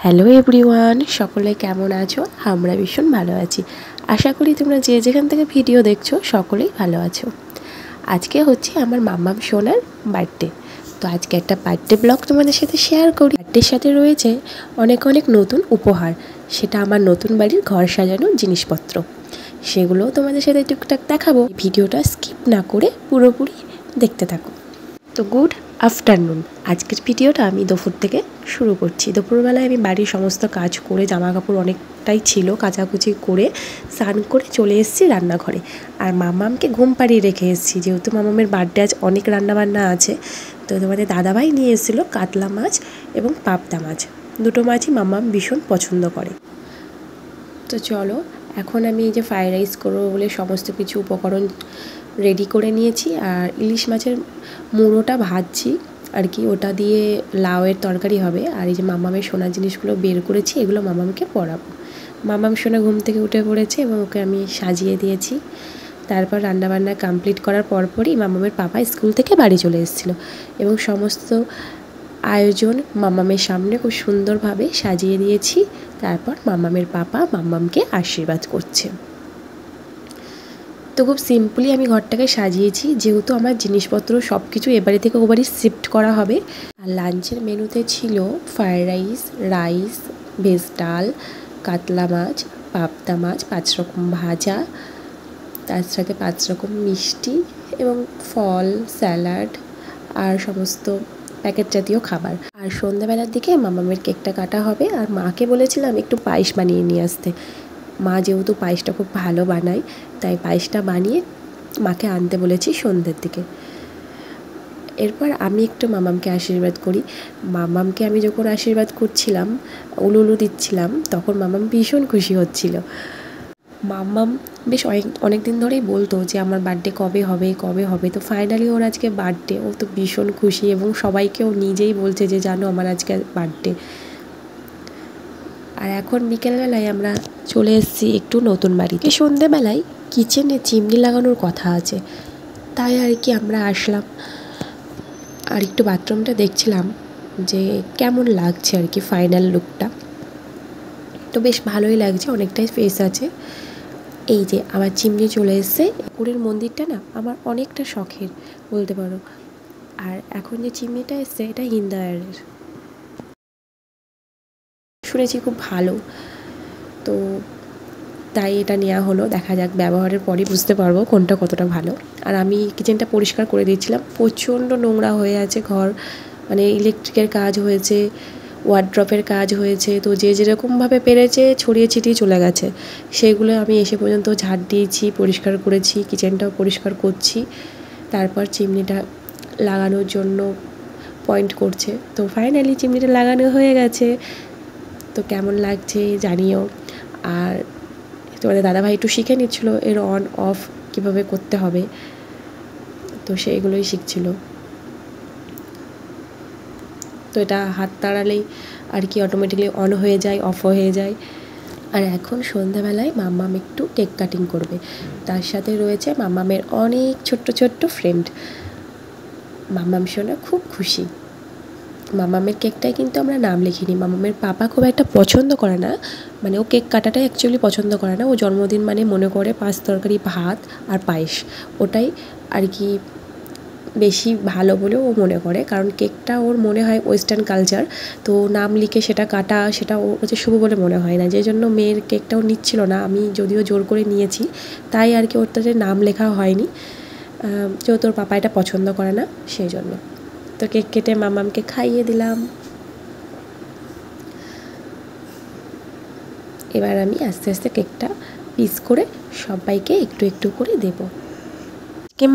Hello everyone, সকলে কেমন আছো? আমরা ভীষণ ভালো আছি। আশা করি তোমরা যে যেখান থেকে ভিডিও দেখছো সকলেই ভালো আছো। আজকে হচ্ছে আমার মাম্মাম সোনার বার্থডে। তো আজকে একটা বার্থডে ব্লগ তোমাদের সাথে শেয়ার করি। বার্থডের সাথে রয়েছে অনেক অনেক নতুন উপহার, সেটা আমার নতুন বাড়ির ঘর সাজানোর জিনিসপত্র। সেগুলোও তোমাদের সাথে টুকটাক দেখাবো। ভিডিওটা স্কিপ না করে পুরোপুরি দেখতে থাকো। তো গুড আফটারনুন। আজকের ভিডিওটা আমি দুপুর থেকে শুরু করছি। দুপুরবেলায় আমি বাড়ির সমস্ত কাজ করে, জামা কাপড় অনেকটাই ছিল, কাচাকুচি করে স্নান করে চলে এসেছি রান্নাঘরে। আর মাম্মামকে ঘুম পাড়িয়ে রেখে এসেছি, যেহেতু মাম্মামের বার্থডে আজ অনেক রান্নাবান্না আছে। তো তোমাদের দাদাভাই নিয়ে এসেছিলো কাতলা মাছ এবং পাবদা মাছ। দুটো মাছই মাম্মাম ভীষণ পছন্দ করে। তো চলো, এখন আমি এই যে ফ্রাইড রাইস করবো বলে সমস্ত কিছু উপকরণ রেডি করে নিয়েছি। আর ইলিশ মাছের মুড়োটা ভাজছি আর কি, ওটা দিয়ে লাউয়ের তরকারি হবে। আর এই যে মাম্মামের সোনার জিনিসগুলো বের করেছি, এগুলো মাম্মামকে পরাবো। মাম্মাম সোনা ঘুম থেকে উঠে পড়েছে এবং ওকে আমি সাজিয়ে দিয়েছি। তারপর রান্নাবান্না কমপ্লিট করার পরপরই মাম্মামের পাপা স্কুল থেকে বাড়ি চলে এসেছিলো এবং সমস্ত আয়োজন মাম্মামের সামনে খুব সুন্দরভাবে সাজিয়ে দিয়েছি। তারপর মাম্মামের পাপা মাম্মামকে আশীর্বাদ করছে। তো খুব সিম্পলি আমি ঘরটাকে সাজিয়েছি, যেহেতু আমার জিনিসপত্র সব কিছু এবাড়ি থেকে ওবাড়ি শিফট করা হবে। আর লাঞ্চের মেনুতে ছিল ফ্রায়েড রাইস, ভেজ ডাল, কাতলা মাছ, পাবদা মাছ, 5 রকম ভাজা, তার সাথে 5 রকম মিষ্টি এবং ফল, স্যালাড আর সমস্ত প্যাকেট জাতীয় খাবার। আর সন্ধ্যাবেলার দিকে মাম্মামের কেকটা কাটা হবে। আর মাকে বলেছিলাম একটু পায়েস বানিয়ে নিয়ে আসতে। মা যেহেতু পায়েসটা খুব ভালো বানায়, তাই পায়েসটা বানিয়ে মাকে আনতে বলেছি সন্ধ্যের দিকে। এরপর আমি একটু মাম্মামকে আশীর্বাদ করি। মাম্মামকে আমি যখন আশীর্বাদ করছিলাম, উলুলু দিচ্ছিলাম, তখন মাম্মাম ভীষণ খুশি হচ্ছিল। মাম্মাম বেশ অনেক দিন ধরেই বলতো যে আমার বার্থডে কবে হবে। তো ফাইনালি ওর আজকে বার্থডে। ও তো ভীষণ খুশি এবং সবাইকেও নিজেই বলছে যে জানো আমার আজকে বার্থডে। আর এখন বিকেলবেলায় আমরা চলে এসেছি একটু নতুন বাড়িতে। সন্ধ্যেবেলায় কিচেনে চিমনি লাগানোর কথা আছে, তাই আর কি আমরা আসলাম। আর একটু বাথরুমটা দেখছিলাম যে কেমন লাগছে আর কি ফাইনাল লুকটা। তো বেশ ভালোই লাগছে, অনেকটাই স্পেস আছে। এই যে আমার চিমনি চলে এসছে। ঠাকুরের মন্দিরটা না আমার অনেকটা শখের বলতে পারো। আর এখন যে চিমনিটা এসছে এটা হিন্দায়ারের, শুনেছি খুব ভালো, তো তাই এটা নেওয়া হলো। দেখা যাক, ব্যবহারের পরই বুঝতে পারবো কোনটা কতটা ভালো। আর আমি কিচেনটা পরিষ্কার করে দিয়েছিলাম, প্রচণ্ড নোংরা হয়ে আছে ঘর, মানে ইলেকট্রিকের কাজ হয়েছে, ওয়ার্ড্রপের কাজ হয়েছে। তো যে যেরকমভাবে পেরেছে ছড়িয়ে ছিটিয়ে চলে গেছে, সেগুলো আমি এসে পর্যন্ত ঝাড় দিয়েছি, পরিষ্কার করেছি, কিচেনটাও পরিষ্কার করছি। তারপর চিমনিটা লাগানোর জন্য পয়েন্ট করছে। তো ফাইনালি চিমনিটা লাগানো হয়ে গেছে। তো কেমন লাগছে জানিও। আর তোমাদের দাদাভাই একটু শিখে নিচ্ছিলো এর অন অফ কীভাবে করতে হবে, তো সেইগুলোই শিখছিল। তো এটা হাত তাড়ালেই আর কি অটোমেটিকলি অন হয়ে যায়, অফ হয়ে যায়। আর এখন সন্ধ্যাবেলায় মাম্মাম একটু কেক কাটিং করবে। তার সাথে রয়েছে মাম্মামের অনেক ছোট্ট ছোট্ট ফ্রেন্ড। মাম্মাম সোনা খুব খুশি। মাম্মামের কেকটায় কিন্তু আমরা নাম লিখিনি। মাম্মামের পাপা খুব একটা পছন্দ করে না, মানে ও কেক কাটাটাই অ্যাকচুয়ালি পছন্দ করে না। ও জন্মদিন মানে মনে করে 5 তরকারি ভাত আর পায়েস, ওটাই আর কি বেশি ভালো বলেও ও মনে করে। কারণ কেকটা ওর মনে হয় ওয়েস্টার্ন কালচার, তো নাম লিখে সেটা কাটা, সেটা ওর কাছে শুভ বলে মনে হয় না। যে জন্য মেয়ের কেকটাও নিচ্ছিল না। আমি যদিও জোর করে নিয়েছি, তাই আর কি ওর তাদের নাম লেখা হয়নি, যেহেতু ওর পাপা এটা পছন্দ করে না সেই জন্য। তো কেক কেটে মাম্মামকে খাইয়ে দিলাম। এবার আমি আস্তে আস্তে কেকটা পিস করে সবাইকে একটু একটু করে দেবো।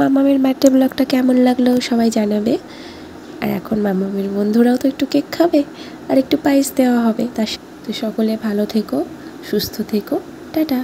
মাম্মামের বার্থডে ব্লগটা কেমন লাগলো সবাই জানাবে। আর এখন মাম্মামের বন্ধুরাও তো একটু কেক খাবে আর একটু পায়েস দেওয়া হবে। তো সকলে ভালো থেকো, সুস্থ থেকো, টাটা।